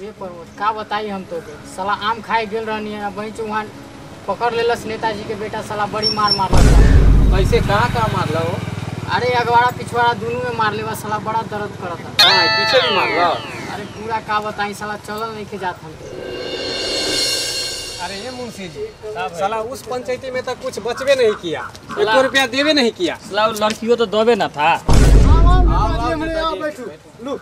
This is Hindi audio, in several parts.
ये प्रमोद का बताई हम तो के साला आम खाए गेल रहनी है वहीं चौहान पकड़ लेलस नेताजी के बेटा साला बड़ी मार मारलस। कैसे का मारला हो? अरे अगवाड़ा पिछवाड़ा दोनों में मार लेवा साला बड़ा दर्द करता। हां पीछे भी मारला। अरे पूरा का बताई साला चलल नहीं के जात हम। अरे ये मुंशी जी साला उस पंचायती में तो कुछ बचबे नहीं किया, 1 रुपया देवे नहीं किया। साला लड़कियों तो दोबे ना था। आओ बैठो लो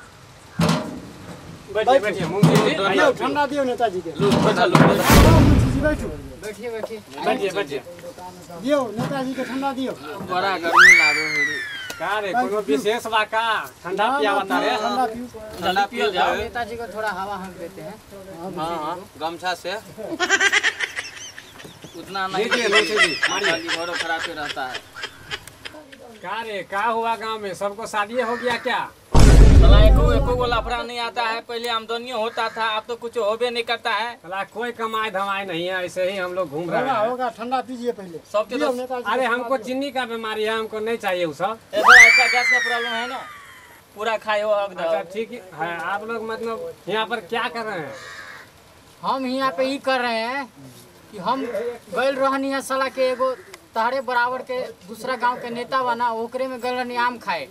बैठिए मुंशी जी, ठंडा दियो नेताजी के। लो बैठा लो। मुंशी जी बैठो बैठिए बैठिए दियो नेताजी के ठंडा दियो। बड़ा गर्मी लागो मेरी। का रे कोनो विशेष बा का? ठंडा पिया बता रे। ठंडा पियो जाओ। नेताजी को थोड़ा हवा हम देते हैं। हां गमछा से उतना नहीं लीजिए मुंशी जी, मारिए बड़ा खराब से रहता है। का रे का हुआ गांव में? सबको शादी हो गया क्या? साला एको को लफड़ा नहीं आता है। पहले आमदनी होता था, अब तो कुछ होबे नहीं करता है। साला कोई कमाई धमाई नहीं है, ऐसे ही हम लोग घूम रहे हैं। होगा ठंडा पीजिए पहले। सबके तो अरे हमको चीनी का बीमारी है, हमको नहीं चाहिए वो सब। ऐसा इसका गैस का प्रॉब्लम है ना, पूरा खाए हो अच्छा एकदम। ठीक है, आप लोग मतलब यहाँ पर क्या कर रहे हैं? हम यहाँ पे ही कर रहे हैं कि हम गैल रहनी है साला के एगो तहरे बराबर के दूसरा गांव के नेता बना ओकरे में गैल रहनी आम खाए।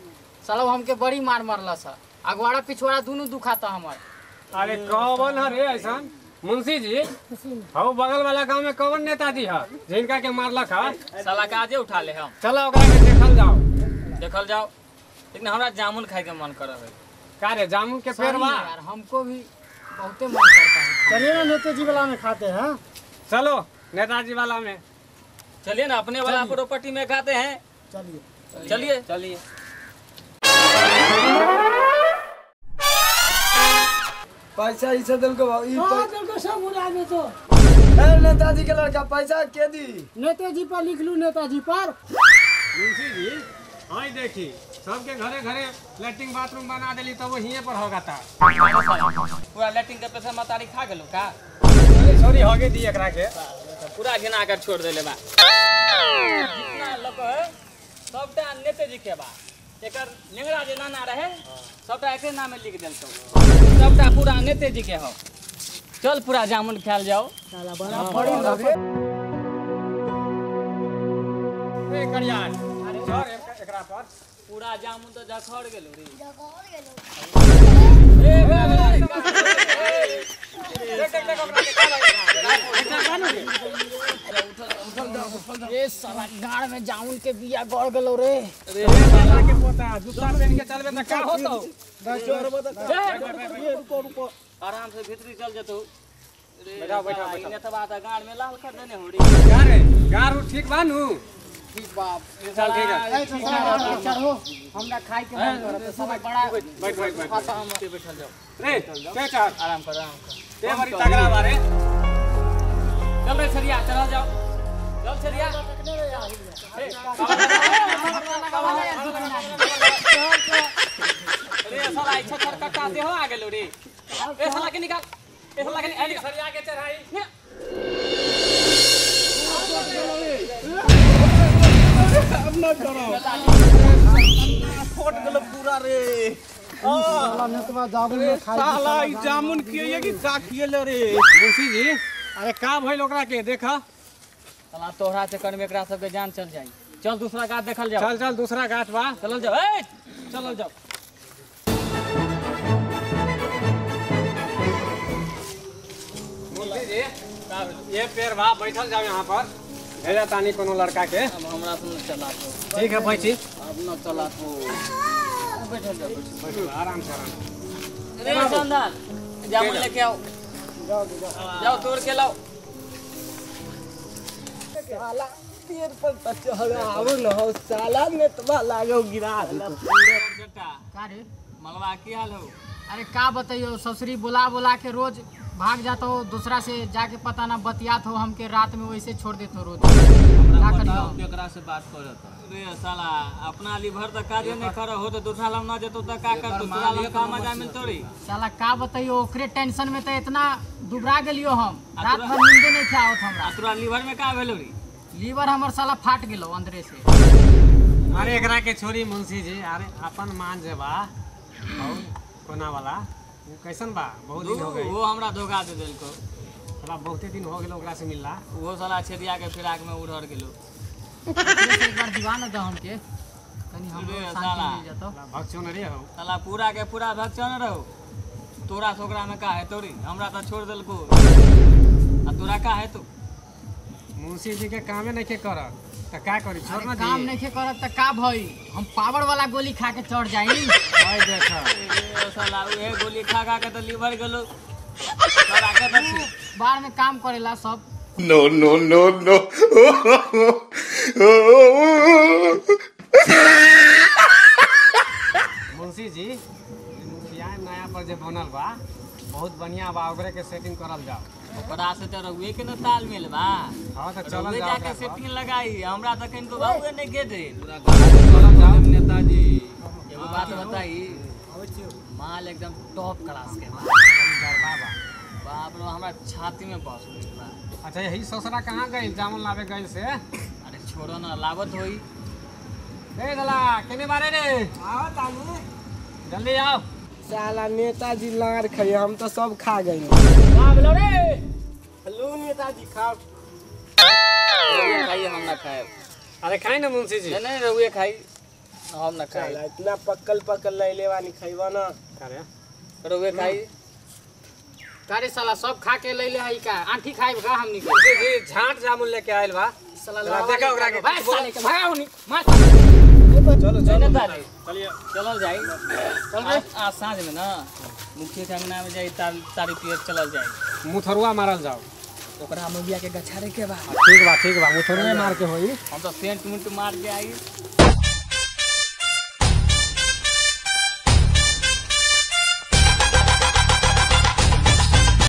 साला हमके बड़ी मार मारला सा, अगवाड़ा पिछवाड़ा दोनों दुखाता हमार। अरे कौन है रे ऐसा? मुंशी जी हो बगल वाला गांव में कौन नेताजी है जिनका के मारला खा? साला का आजे उठा ले हम। चलो ओकरा के देखल जाओ। लेकिन हमरा जामुन खाए के मन कर है। का रे जामुन के पेड़ बा? यार हमको भी बहुते मन करता है। चलिए ना नेताजी वाला में खाते हैं। चलो नेताजी वाला में चलिए ना, अपने वाला प्रॉपर्टी में खाते हैं। चलिए पैसा इसे दिल को सब उड़ा दे तो। नेताजी के लड़का पैसा के दी? नेताजी पर लिख लू, नेताजी पर। मुंशी जी आई देखी सबके घरे घरे लैट्रिन बाथरूम बना देली तब वो हिये पर होगा था। पूरा लैट्रिन के पैसा मतारी खा गेलो का? सॉरी होगे दी एकरा के पूरा घिना कर छोड़ देले बा। जितना लोग है सबटा नेताजी के बा। एकर लेंगड़ा जे नाना रहे सबटा एके नाम में लिख देलतो। सबटा पूरा नेताजी के हो। चल पूरा जामुन खाल जाओ। साला बड़ा बड़ी लगे। ए करियान सर एकरा पर पूरा जामुन तो जखड़ गेलो रे। ये साला गाड़ में जामुन के बिया गड़ गेलो रे। साला के पोता जूता पहन के चलबे त का होतो? रुको आराम से भीतरी चल जतो। बैठा। इने तो बात गाड़ में लाल कर देने होड़ी। का रे गारू ठीक बानू? ठीक बाप। चल ठीक है। चढ़ो हमरा खाए के मन करत है। साला बड़ा बैठ खाता हम। बैठल जाओ। रे चल आराम कर। ते बड़ी तगड़ा बारे। चल रे छरिया चल जाओ। चल छरिया। अरे साला इच्छा कर कटा दे हो आ गेलो रे। ए साला के निकाल। ए साला के निकाल। सरिया के चढ़ाई अपना करो फोट गल पूरा रे। साला नेतवा जामुन में खाए। साला ई जामुन किए कि का खिएले रे? मुंशी जी अरे का भइल ओकरा के देखा? साला तोहरा चक्कर में एकरा सब के जान चल जाई। चल दूसरा गाछ देखल जाओ। चल दूसरा गाछ बा। चल जाओ। ए चल जाओ। मुंशी जी ये पेड़ बा, बैठल जाओ यहाँ पर। भेजा तानी कोनो लड़का के। अब हमरा से न चला तो। ठीक है बैठी। अब न चला तो। बैठल जाओ। बैठो आराम से। रे चंदन जामुन लेके आओ। जाओ तोड़ के लाओ। साला पेड़ पर चढ़ा आवो न हो साला नेतवा लागो गिरा देला। का रे मलवा की हाल हो? अरे का बताइयो ससुरी बुला के रोज भाग जाता हो दूसरा से जाके पता ना बतियात हो हमके रात में वैसे छोड़ देते हो रोज। क्या करियो केकरा से बात करत? रे साला अपना लीवर त कार्य नहीं कर हो तो दूसरा लम ना जतो त का कर दूसरा लम का मजा मिल तोरी। साला का बताइयो ओकरे टेंशन में तो इतना दुबरा गेलियो हम रात भर नींदे नहीं आवत हमरा। तोरा लीवर में का भेलो रे? लीवर हमर साला फाट गेलो अंदरे से। अरे एकरा के छोरी मुंशी जी। अरे अपन मान जेबा कोना वाला वो कैसन बा? बहुत दिन हो गए। वो हमरा धोखा दे देलको। साला बहुते दिन हो गेल ओकरा से मिलला। वो साला छेदिया के फिराक में उड़र गेलो। एक बार दीवाना द हमके तनी हम अरे शांति साला। मिल जातो। भक्चो न रे हो। साला पूरा के पूरा भक्षण रहो। तोरा छोकरा में का है तोरी? हमरा तो छोड़ देलको। आ तोरा का है तू? मुंशी जी के कामे नहीं के करत त का करी? छोड़ अरे न काम दी। नहीं के करत त का भई? हम पावर वाला गोली खा के चढ़ जाई। भाई देख ए साला उहे गोली खा खा के तो लीवर गेलो। तोरा के दक्षी। बाहर में काम करेला सब। No, no, no, no. Munshi ji मुखिया नया पर जे बनल बा बहुत बढ़िया बा। ओकरे के सेटिंग करल जाओ। ओकरा से तो रउए के न तालमेल बा। हां त चलल रउए जाओ। जाके सेटिंग लगाई। हमरा तखन तो बाबूए नहीं के दे। चलल जाओ। नेताजी एगो बात बताई। माल एकदम टॉप क्लास के बा। गरबा बा। बाप रे हमरा छाती में बस गइल बा। अच्छा यही ससुरा कहाँ गई? जामुन लावे गई से। अरे छोड़ो ना लावत होई। ए दला केने बारे रे? आओ तानी जल्दी आओ। साला नेताजी लार खाई हम तो सब खा गए। का बोलो रे? हेलो नेताजी खाओ। रउए खाई हम ना खाए। अरे खाई ना मुंशी जी। नहीं रउए खाई हम ना खाए। साला इतना पक्कल लैले वानी खइबा ना। अरे रउए खाई। कारे साला सब खा के लैले हई का? आंठी खाइब का हमनी के? मुंशी जी झाट जामुन लेके आइल बा। साला जरा देखा ओकरा के। भाई साले के भगाओ नी। मार। चलो नहीं नेताजी चलिए। चलल जाई। आज साँझ में ना मुखिया के अंगना में जाई तारी पियर चलल जाई। मुथरुआ मारल जाओ। ओकरा मुबिया के गछारे के बा। ठीक बा मुथरुआ मार के होई। हम तो सेंट मुंट मार के आई।